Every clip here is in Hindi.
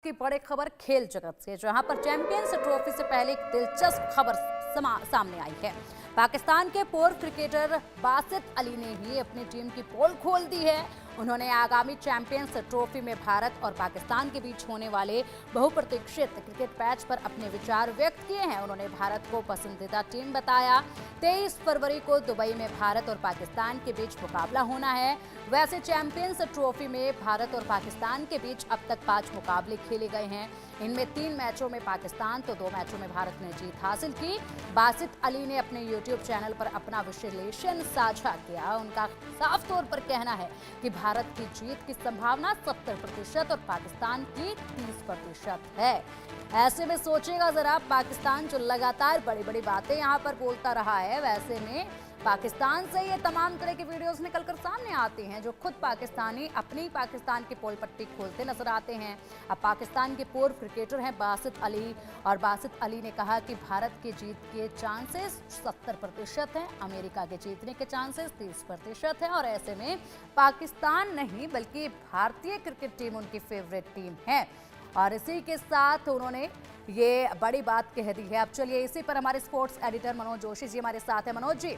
की बड़ी खबर खेल जगत से, जहां पर चैंपियंस ट्रॉफी से पहले एक दिलचस्प खबर सामने आई है। पाकिस्तान के पूर्व क्रिकेटर बासित अली ने ही अपनी टीम की पोल खोल दी है। उन्होंने आगामी चैंपियंस ट्रॉफी में भारत और पाकिस्तान के बीच होने वाले बहुप्रतीक्षित क्रिकेट मैच पर अपने विचार व्यक्त किए हैं। उन्होंने भारत को पसंदीदा टीम बताया। 23 फरवरी को दुबई में भारत और पाकिस्तान के बीच मुकाबला होना है। वैसे चैंपियंस ट्रॉफी में भारत और पाकिस्तान के बीच अब तक 5 मुकाबले खेले गए हैं। इनमें 3 मैचों में पाकिस्तान तो 2 मैचों में भारत ने जीत हासिल की। बासित अली ने अपने यूट्यूब चैनल पर अपना विश्लेषण साझा किया। उनका साफ तौर पर कहना है कि भारत की जीत की संभावना 70% और पाकिस्तान की 30% है। ऐसे में सोचेगा जरा, पाकिस्तान जो लगातार बड़ी बड़ी बातें यहाँ पर बोलता रहा है, वैसे में पाकिस्तान से ये तमाम तरह की वीडियोस निकलकर सामने आती हैं जो खुद पाकिस्तानी अपनी पाकिस्तान की पोल पट्टी खोलते नजर आते हैं। अब पाकिस्तान के पूर्व क्रिकेटर हैं बासित अली, और बासित अली ने कहा कि भारत की जीत के चांसेस 70% हैं, अमेरिका के जीतने के चांसेस 30% हैं, और ऐसे में पाकिस्तान नहीं बल्कि भारतीय क्रिकेट टीम उनकी फेवरेट टीम है। और इसी के साथ उन्होंने ये बड़ी बात कह दी है। अब चलिए इसी पर हमारे स्पोर्ट्स एडिटर मनोज जोशी जी हमारे साथ हैं। मनोज जी,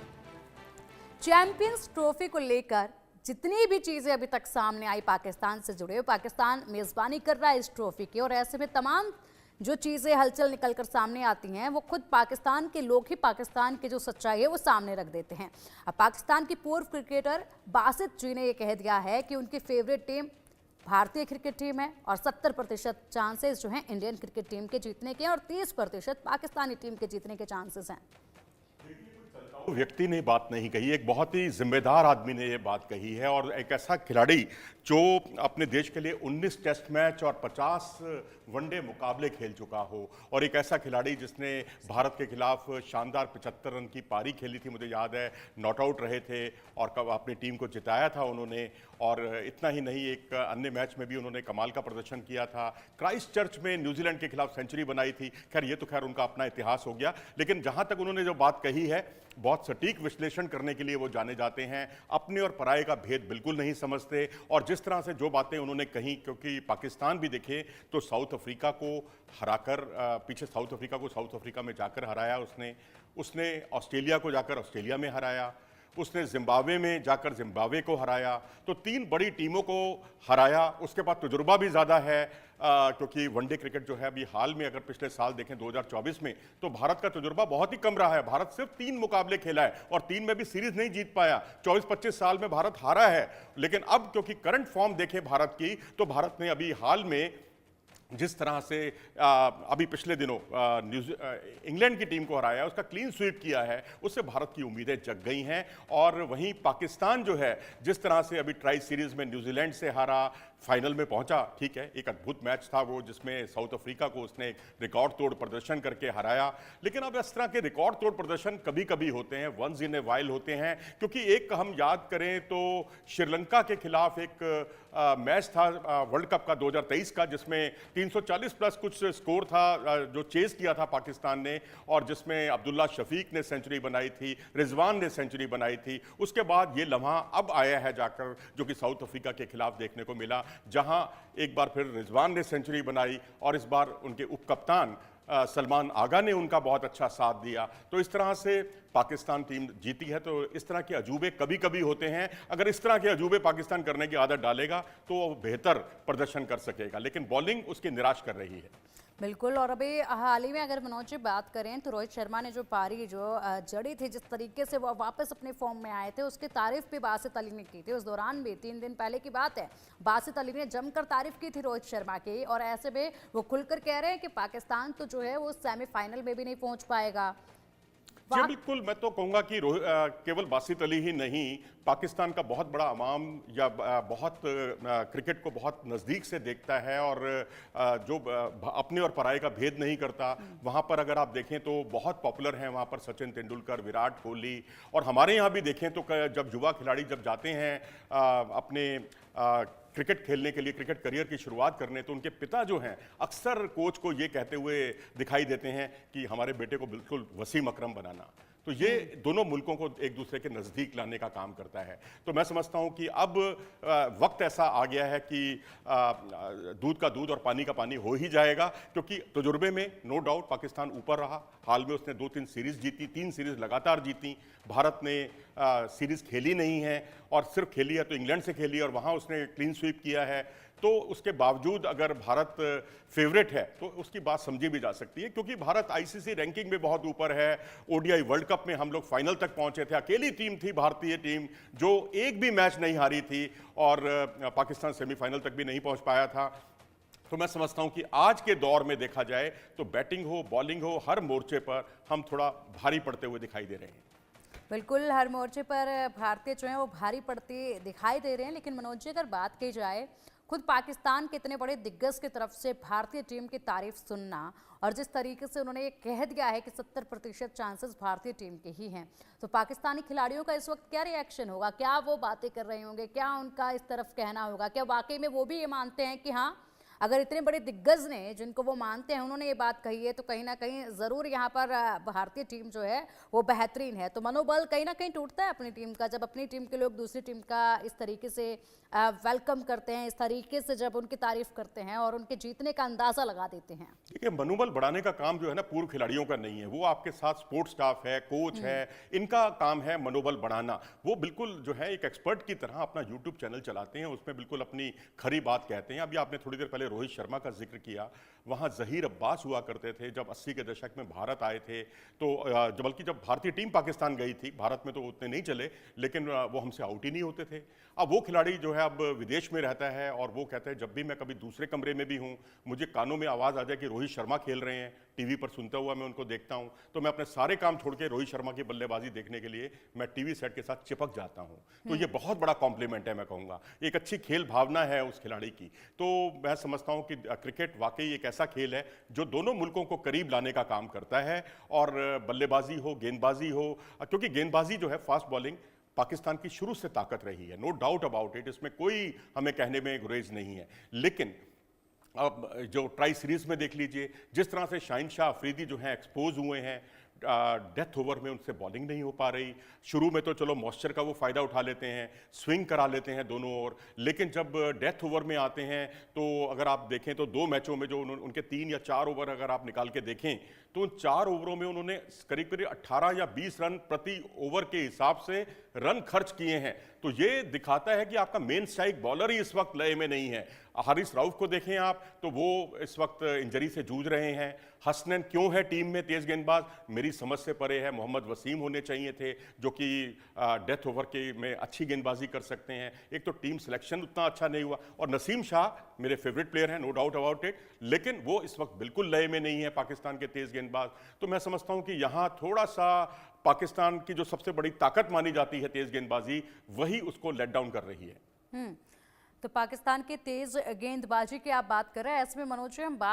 चैंपियंस ट्रॉफी को लेकर जितनी भी चीजें अभी तक सामने आई पाकिस्तान से जुड़े हुए, पाकिस्तान मेजबानी कर रहा है इस ट्रॉफी की, और ऐसे में तमाम जो चीजें हलचल निकलकर सामने आती हैं वो खुद पाकिस्तान के लोग ही पाकिस्तान की जो सच्चाई है वो सामने रख देते हैं। अब पाकिस्तान की पूर्व क्रिकेटर बासित जी ने यह कह दिया है कि उनकी फेवरेट टीम भारतीय क्रिकेट टीम है और 70% चांसेस जो हैं इंडियन क्रिकेट टीम के जीतने के, और 30% पाकिस्तानी टीम के जीतने के चांसेस हैं। व्यक्ति ने बात नहीं कही, एक बहुत ही जिम्मेदार आदमी ने ये बात कही है, और एक ऐसा खिलाड़ी जो अपने देश के लिए 19 टेस्ट मैच और 50 वनडे मुकाबले खेल चुका हो, और एक ऐसा खिलाड़ी जिसने भारत के खिलाफ शानदार 75 रन की पारी खेली थी, मुझे याद है नॉट आउट रहे थे और कब अपनी टीम को जिताया था उन्होंने। और इतना ही नहीं, एक अन्य मैच में भी उन्होंने कमाल का प्रदर्शन किया था। क्राइस्ट चर्च में न्यूजीलैंड के खिलाफ सेंचुरी बनाई थी। खैर ये तो खैर उनका अपना इतिहास हो गया, लेकिन जहां तक उन्होंने जो बात कही है, बहुत सटीक विश्लेषण करने के लिए वो जाने जाते हैं। अपने और पराये का भेद बिल्कुल नहीं समझते, और जिस तरह से जो बातें उन्होंने कही, क्योंकि पाकिस्तान भी देखे तो साउथ अफ्रीका को हराकर, पीछे साउथ अफ्रीका को साउथ अफ्रीका में जाकर हराया उसने ऑस्ट्रेलिया को जाकर ऑस्ट्रेलिया में हराया, उसने जिम्बाब्वे में जाकर जिम्बाब्वे को हराया, तो 3 बड़ी टीमों को हराया। उसके बाद तजुर्बा भी ज़्यादा है, क्योंकि वनडे क्रिकेट जो है अभी हाल में अगर पिछले साल देखें 2024 में, तो भारत का तजुर्बा बहुत ही कम रहा है। भारत सिर्फ 3 मुकाबले खेला है और 3 में भी सीरीज नहीं जीत पाया। 24-25 साल में भारत हारा है, लेकिन अब क्योंकि करंट फॉर्म देखें भारत की, तो भारत ने अभी हाल में जिस तरह से अभी पिछले दिनों इंग्लैंड की टीम को हराया, उसका क्लीन स्वीप किया है, उससे भारत की उम्मीदें जग गई हैं। और वहीं पाकिस्तान जो है, जिस तरह से अभी ट्राई सीरीज में न्यूजीलैंड से हारा, फाइनल में पहुंचा, ठीक है, एक अद्भुत मैच था वो, जिसमें साउथ अफ्रीका को उसने एक रिकॉर्ड तोड़ प्रदर्शन करके हराया। लेकिन अब इस तरह के रिकॉर्ड तोड़ प्रदर्शन कभी कभी होते हैं, वंस इन ए वाइल होते हैं, क्योंकि एक हम याद करें तो श्रीलंका के खिलाफ एक मैच था वर्ल्ड कप का 2023 का, जिसमें 340 प्लस कुछ स्कोर था जो चेस किया था पाकिस्तान ने, और जिसमें अब्दुल्ला शफीक ने सेंचुरी बनाई थी, रिजवान ने सेंचुरी बनाई थी। उसके बाद ये लम्हा अब आया है जाकर, जो कि साउथ अफ्रीका के खिलाफ देखने को मिला, जहां एक बार फिर रिजवान ने सेंचुरी बनाई, और इस बार उनके उप कप्तान सलमान आगा ने उनका बहुत अच्छा साथ दिया। तो इस तरह से पाकिस्तान टीम जीती है। तो इस तरह के अजूबे कभी कभी होते हैं। अगर इस तरह के अजूबे पाकिस्तान करने की आदत डालेगा तो वो बेहतर प्रदर्शन कर सकेगा, लेकिन बॉलिंग उसकी निराश कर रही है। बिल्कुल, और अभी हाल ही में अगर मनोज जी बात करें तो रोहित शर्मा ने जो पारी जो जड़ी थी, जिस तरीके से वो वापस अपने फॉर्म में आए थे, उसकी तारीफ भी बासित अली ने की थी। उस दौरान भी 3 दिन पहले की बात है, बासित अली ने जमकर तारीफ की थी रोहित शर्मा की, और ऐसे में वो खुलकर कह रहे हैं कि पाकिस्तान तो जो है वो सेमीफाइनल में भी नहीं पहुंच पाएगा। जी बिल्कुल, मैं तो कहूंगा कि केवल बासित अली ही नहीं, पाकिस्तान का बहुत बड़ा अवाम या बहुत क्रिकेट को बहुत नज़दीक से देखता है, और जो अपने और पराये का भेद नहीं करता, वहाँ पर अगर आप देखें तो बहुत पॉपुलर हैं वहाँ पर सचिन तेंदुलकर, विराट कोहली। और हमारे यहाँ भी देखें तो जब युवा खिलाड़ी जब जाते हैं अपने क्रिकेट खेलने के लिए, क्रिकेट करियर की शुरुआत करने, तो उनके पिता जो हैं अक्सर कोच को ये कहते हुए दिखाई देते हैं कि हमारे बेटे को बिल्कुल वसीम अकरम बनाना। तो ये दोनों मुल्कों को एक दूसरे के नज़दीक लाने का काम करता है। तो मैं समझता हूं कि अब वक्त ऐसा आ गया है कि दूध का दूध और पानी का पानी हो ही जाएगा, क्योंकि तजुर्बे में नो डाउट पाकिस्तान ऊपर रहा। हाल में उसने 2-3 सीरीज जीती, 3 सीरीज लगातार जीती। भारत ने सीरीज खेली नहीं है, और सिर्फ खेली है तो इंग्लैंड से खेली है, और वहाँ उसने क्लीन स्वीप किया है। तो उसके बावजूद अगर भारत फेवरेट है तो उसकी बात समझी भी जा सकती है, क्योंकि भारत आईसीसी रैंकिंग में बहुत ऊपर है। ओडीआई वर्ल्ड कप में हम लोग फाइनल तक पहुंचे थे, अकेली टीम थी भारतीय टीम जो एक भी मैच नहीं हारी थी, और पाकिस्तान सेमीफाइनल तक भी नहीं पहुंच पाया था। तो मैं समझता हूं कि आज के दौर में देखा जाए तो बैटिंग हो बॉलिंग हो, हर मोर्चे पर हम थोड़ा भारी पड़ते हुए दिखाई दे रहे हैं। बिल्कुल, हर मोर्चे पर भारतीय जो हैं वो भारी पड़ते दिखाई दे रहे हैं। लेकिन मनोज जी, अगर बात की जाए खुद पाकिस्तान के इतने बड़े दिग्गज की तरफ से भारतीय टीम की तारीफ सुनना, और जिस तरीके से उन्होंने ये कह दिया है कि 70% चांसेस भारतीय टीम के ही हैं, तो पाकिस्तानी खिलाड़ियों का इस वक्त क्या रिएक्शन होगा? क्या वो बातें कर रहे होंगे? क्या उनका इस तरफ कहना होगा? क्या वाकई में वो भी ये मानते हैं कि हाँ, अगर इतने बड़े दिग्गज ने जिनको वो मानते हैं उन्होंने ये बात कही है, तो कहीं ना कहीं ज़रूर यहाँ पर भारतीय टीम जो है वो बेहतरीन है? तो मनोबल कहीं ना कहीं टूटता है अपनी टीम का, जब अपनी टीम के लोग दूसरी टीम का इस तरीके से वेलकम करते हैं, इस तरीके से जब उनकी तारीफ करते हैं और उनके जीतने का अंदाज़ा लगा देते हैं। देखिए, मनोबल बढ़ाने का काम जो है ना पूर्व खिलाड़ियों का नहीं है, वो आपके साथ स्पोर्ट्स स्टाफ है, कोच है, इनका काम है मनोबल बढ़ाना। वो बिल्कुल जो है एक एक्सपर्ट की तरह अपना यूट्यूब चैनल चलाते हैं, उसमें बिल्कुल अपनी खरी बात कहते हैं। अभी आपने थोड़ी देर पहले रोहित शर्मा का जिक्र किया, वहाँ ज़हीर अब्बास हुआ करते थे जब 80 के दशक में भारत आए थे। तो बल्कि जब भारतीय टीम पाकिस्तान गई थी, भारत में तो उतने नहीं चले, लेकिन वो हमसे आउट ही नहीं होते थे। अब वो खिलाड़ी जो है अब विदेश में रहता है, और वो कहते हैं जब भी मैं कभी दूसरे कमरे में भी हूँ, मुझे कानों में आवाज़ आ जाए कि रोहित शर्मा खेल रहे हैं, टीवी पर सुनता हुआ मैं उनको देखता हूँ, तो मैं अपने सारे काम छोड़ के रोहित शर्मा की बल्लेबाजी देखने के लिए मैं टीवी सेट के साथ चिपक जाता हूँ। तो ये बहुत बड़ा कॉम्प्लीमेंट है, मैं कहूँगा एक अच्छी खेल भावना है उस खिलाड़ी की। तो मैं समझता हूँ कि क्रिकेट वाकई एक ऐसा खेल है जो दोनों मुल्कों को करीब लाने का काम करता है, और बल्लेबाजी हो गेंदबाजी हो, क्योंकि गेंदबाजी जो है फास्ट बॉलिंग पाकिस्तान की शुरू से ताकत रही है, नो डाउट अबाउट इट, इसमें कोई हमें कहने में गुरेज नहीं है। लेकिन अब जो ट्राई सीरीज में देख लीजिए, जिस तरह से शाहिन शाह अफरीदी जो हैं एक्सपोज हुए हैं, डेथ ओवर में उनसे बॉलिंग नहीं हो पा रही। शुरू में तो चलो मॉइस्चर का वो फ़ायदा उठा लेते हैं, स्विंग करा लेते हैं दोनों ओर, लेकिन जब डेथ ओवर में आते हैं तो अगर आप देखें तो 2 मैचों में जो उनके 3 या 4 ओवर अगर आप निकाल के देखें तो उन 4 ओवरों में उन्होंने करीब करीब 18 या 20 रन प्रति ओवर के हिसाब से रन खर्च किए हैं। तो ये दिखाता है कि आपका मेन स्ट्राइक बॉलर ही इस वक्त लय में नहीं है। हारिस रऊफ को देखें आप, तो वो इस वक्त इंजरी से जूझ रहे हैं। हसनैन क्यों है टीम में तेज गेंदबाज, मेरी समझ से परे है। मोहम्मद वसीम होने चाहिए थे जो कि डेथ ओवर के में अच्छी गेंदबाजी कर सकते हैं। एक तो टीम सिलेक्शन उतना अच्छा नहीं हुआ, और नसीम शाह मेरे फेवरेट प्लेयर हैं, नो डाउट अबाउट इट, लेकिन वो इस वक्त बिल्कुल लय में नहीं है पाकिस्तान के तेज गेंदबाज। तो मैं समझता हूं कि यहाँ थोड़ा सा पाकिस्तान की जो सबसे बड़ी ताकत मानी जाती है तेज गेंदबाजी, वही उसको लेट डाउन कर रही है। तो पाकिस्तान के तेज गेंदबाजी की आप बात कर रहे हैं, ऐसे में मनोज जी हम बात